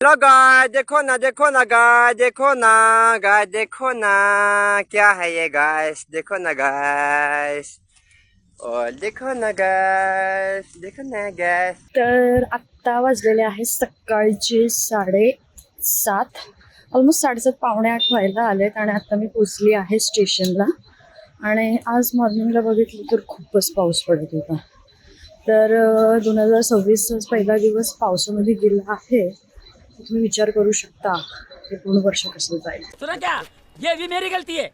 Hello गाय, देखो ना, देखो ना गाय, देखो ना गाय, देखो ना क्या है ये गाइस, देखो ना गाइस, और देखो ना गाइस, देखो ना गाइस. तर आत्ता वाजलेले आहे सकाळचे 7:30, ऑलमोस्ट 7:30 पावणे 8 व्हायला आलेत आणि आत्ता मी पोचली आहे स्टेशनला. आणि आज मॉर्निंगला बघितलं तर खूपच पाऊस पडत होता. तर 2026 पहिला दिवस पावसामध्ये गेला आहे. तुम्ही विचार करू शकता हे पूर्ण वर्ष कसं जाईल. सुना क्या? ये भी मेरी गलती है.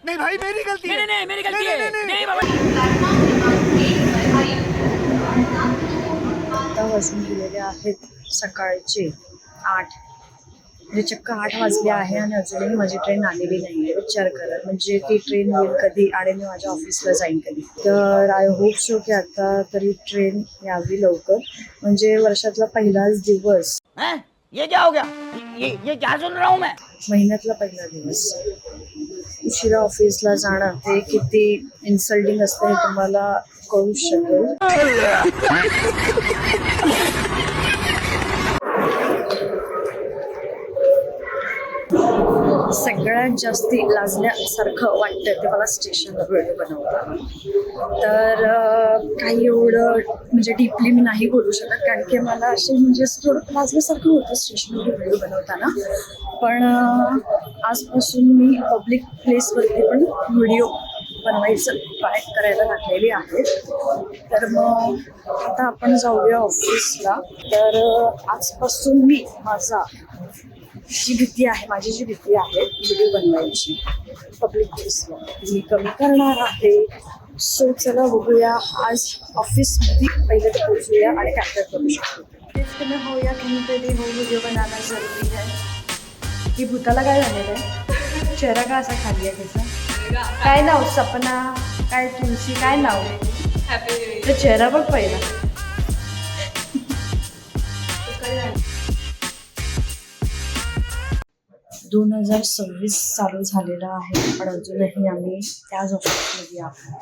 नहीं भाई मेरी गलती है. नहीं मेरी गलती है. नहीं बाबा. आता वाजून गेलेले आहेत सकाळचे 8, म्हणजे चक्क 8 वाजले आहे आणि अजूनही माझी ट्रेन आलेली नाही आहे. विचार करा, म्हणजे ती ट्रेन येईल कधी आणि मी माझ्या ऑफिसला जाईन कधी. तर आय होप सो की आता तरी ट्रेन यावी लवकर, म्हणजे वर्षातला पहिलाच दिवस, ये क्या हो गया? ये क्या सुन रहा हूँ मैं? महिन्यातला पहिला दिवस उशिरा ऑफिसला जाणं हे किती इन्सल्टिंग असतं हे तुम्हाला कळू शकेल. सगळ्यात जास्ती लाजण्यासारखं वाटतं ते मला स्टेशनला व्हिडिओ बनवताना. तर काही एवढं म्हणजे डीपली मी नाही बोलू शकत, कारण की मला असे म्हणजे असं थोडं लाजल्यासारखं होतं स्टेशनवर व्हिडिओ बनवताना. पण आजपासून मी पब्लिक प्लेसवरती पण व्हिडिओ बनवायचं ट्राय करायला लागलेली आहे. तर मग आता आपण जाऊया ऑफिसला. तर आजपासून मी माझी भीती आहे व्हिडिओ बनवायची पब्लिक प्लेसवर मी कमी करणार आहे. सो चला बघूया आज ऑफिसमध्ये पहिले तर पोहोचूया आणि कॅप्चर करू शकतो. तेच तुम्ही हो या कहीं पे भी हो, व्हिडिओ बनाना जरुरी है. की भूताला काय झालेलं आहे? चेहरा का असा खाली आहे त्याचा? काय नाव? सपना काय? तुलसी काय नाव? तर चेहरा बघ पहिला. 2026 चालू झालेला आहे पण अजूनही आम्ही त्याच ऑफिसमध्ये आहोत.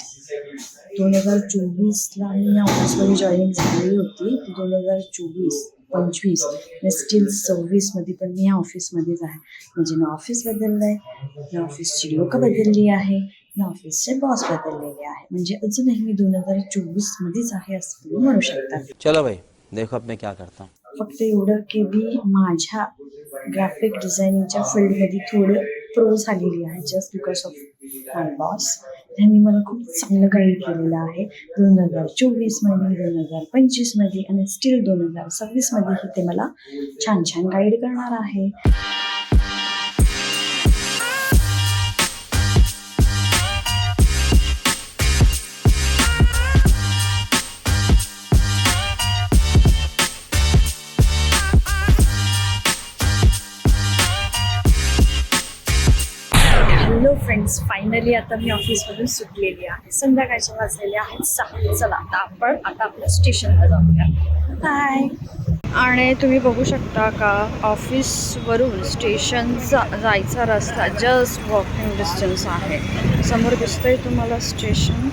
2024ला मी या ऑफिसमध्ये जॉईनिंग झालेली होती. 2024-25 आणि स्टील 26मध्ये पण मी या ऑफिसमध्येच आहे. म्हणजे ना ऑफिस बदललं आहे, ना ऑफिसची लोकं बदलली आहे, ना ऑफिसचे बॉस बदललेले आहे. म्हणजे अजूनही मी 2024मध्येच आहे असं तुम्ही म्हणू शकता. चलो भाई देखो अब मैं क्या करता हूँ. फक्त एवढं की मी माझ्या ग्राफिक डिझायनिंगच्या फील्डमध्ये थोडं प्रो झालेली आहे just because of my boss. त्यांनी मला खूप चांगलं गाईड केलेलं आहे 2024मध्ये, 2025मध्ये आणि स्टील 2026मध्येही ते मला छान छान गाईड करणार आहे. हॅलो फ्रेंड्स, फायनली आता मी ऑफिसमधून सुटलेली आहे. संध्याकाळच्या वाजलेले आहेत 6. चला आता आपल्या स्टेशनला जाऊया. बाय. आणि तुम्ही बघू शकता का ऑफिसवरून स्टेशनचा जायचा रस्ता जस्ट वॉकिंग डिस्टन्स आहे. समोर दिसतंय तुम्हाला स्टेशन.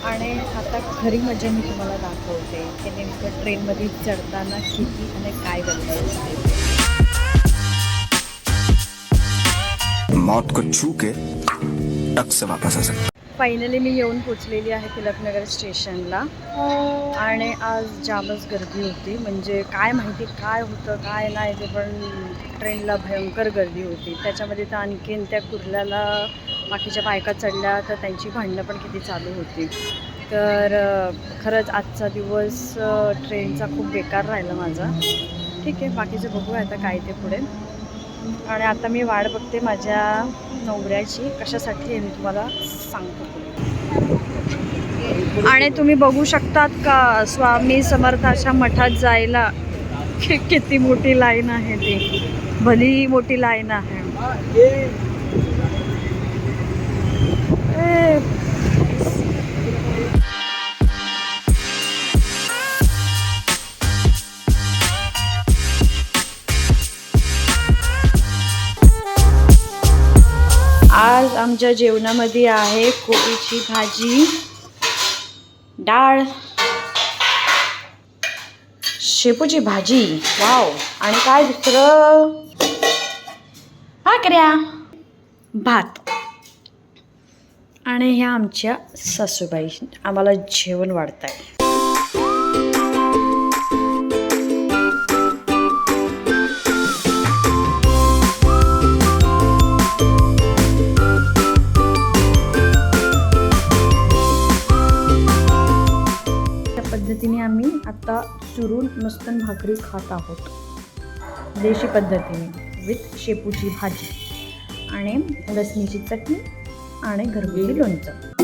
आणि आता खरी मजा मी तुम्हाला दाखवते की नेमकं ट्रेनमध्ये चढताना किती आणि काय बदलायचं. मौत को छू के टक से वापस आ सकता. फायनली मी येऊन पोचलेली आहे तिलकनगर स्टेशनला. आणि आज जामच गर्दी होती. म्हणजे काय माहिती काय होतं काय नाही ते, पण ट्रेनला भयंकर गर्दी होती. त्याच्यामध्ये तर आणखीन त्या कुर्ल्याला बाकीच्या बायका चढल्या तर त्यांची भांडणं पण किती चालू होती. तर खरंच आजचा दिवस ट्रेनचा खूप बेकार राहिला माझा. ठीक आहे, बाकीचं बघूया आता काय ते पुढे. आणि आता मी वाट बघते माझ्या नवऱ्याची, कशासाठी हे मी तुम्हाला सांगतो पुढे. आणि तुम्ही बघू शकतात का स्वामी समर्थाच्या मठात जायला किती मोठी लाईन आहे. ती भली मोठी लाईन आहे. आज आमच्या जेवणामध्ये आहे कोबीची भाजी, डाळ, शेपूची भाजी, वाव, आणि काय दुसरं, भाकऱ्या, भात. आणि ह्या आमच्या सासूबाई आम्हाला जेवण वाढताय. पद्धतीने आम्ही आता चुरून मस्त भाकरी खात आहोत, देशी पद्धतीने, विथ शेपूची भाजी आणि लसणीची चटणी आणि घरगुती लोणचं.